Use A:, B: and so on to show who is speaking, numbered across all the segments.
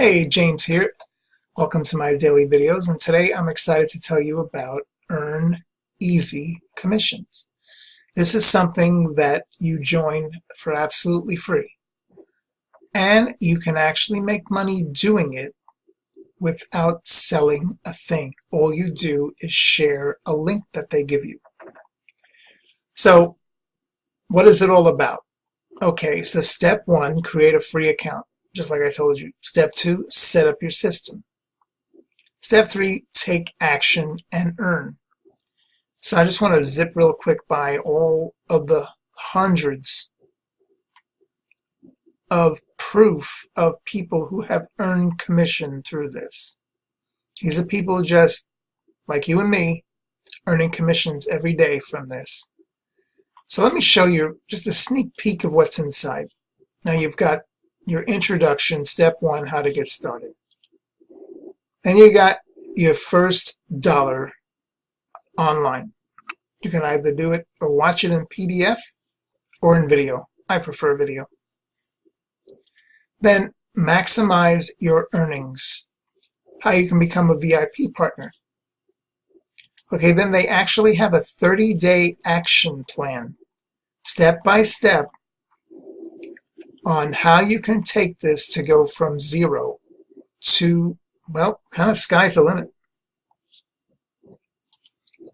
A: Hey, James here. Welcome to my daily videos, and today I'm excited to tell you about Earn Easy commissions. This is something that you join for absolutely free, and you can actually make money doing it without selling a thing. All you do is share a link that they give you. So, what is it all about? Okay, so step one, create a free account. Just like I told you. Step two, set up your system. Step three, take action and earn. So I just want to zip real quick by all of the hundreds of proof of people who have earned commission through this. These are people just like you and me earning commissions every day from this. So let me show you just a sneak peek of what's inside. Now you've got your introduction, step one, how to get started. Then you got your first dollar online. You can either do it or watch it in PDF or in video. I prefer video. Then maximize your earnings. How you can become a VIP partner. Okay, then they actually have a 30-day action plan, step by step, on how you can take this to go from 0 to, well, kind of sky's the limit.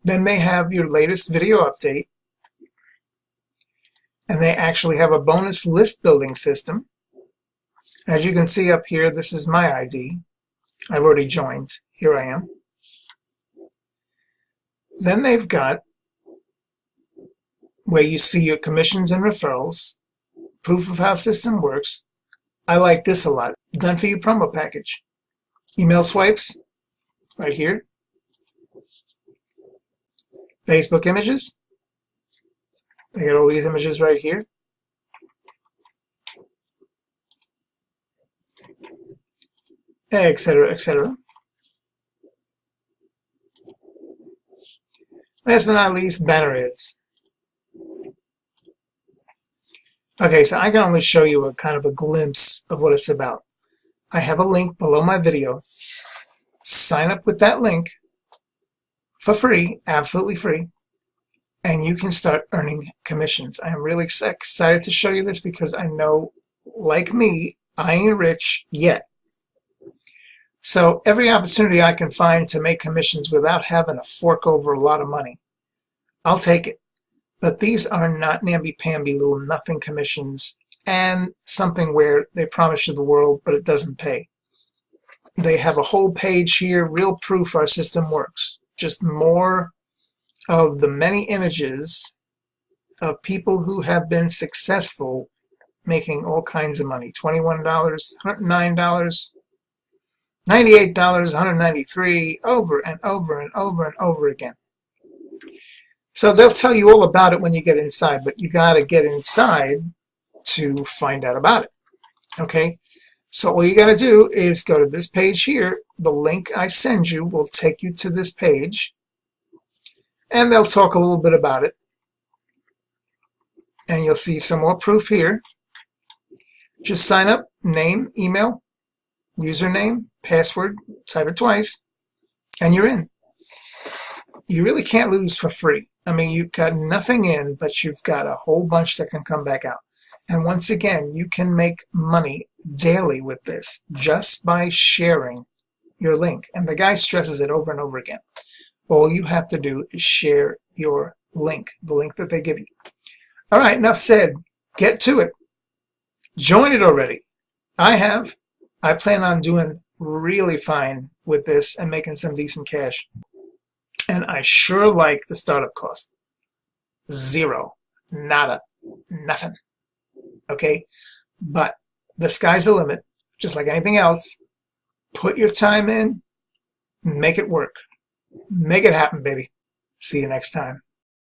A: Then they have your latest video update, and they actually have a bonus list building system. As you can see up here, this is my ID. I've already joined. Here I am. Then they've got where you see your commissions and referrals, proof of how system works. I like this a lot. Done for you promo package. Email swipes, right here. Facebook images. They got all these images right here. Etc., etc. Last but not least, banner ads. Okay, so I can only show you a kind of a glimpse of what it's about. I have a link below my video. Sign up with that link for free, absolutely free, and you can start earning commissions. I'm really excited to show you this because I know, like me, I ain't rich yet. So every opportunity I can find to make commissions without having to fork over a lot of money, I'll take it. But these are not namby-pamby little nothing commissions and something where they promise you the world, but it doesn't pay. They have a whole page here, real proof our system works. Just more of the many images of people who have been successful making all kinds of money. $21, $109, $98, $193, over and over and over and over again. So they'll tell you all about it when you get inside, but you got to get inside to find out about it. Okay? So all you got to do is go to this page here. The link I send you will take you to this page, and they'll talk a little bit about it. And you'll see some more proof here. Just sign up, name, email, username, password, type it twice, and you're in. You really can't lose for free. I mean, you've got nothing in, but you've got a whole bunch that can come back out. And once again, you can make money daily with this just by sharing your link. And the guy stresses it over and over again. All you have to do is share your link, the link that they give you. All right, enough said. Get to it. Join it already. I have. I plan on doing really fine with this and making some decent cash. And I sure like the startup cost. 0. Nada. Nothing. Okay? But the sky's the limit. Just like anything else. Put your time in. Make it work. Make it happen, baby. See you next time.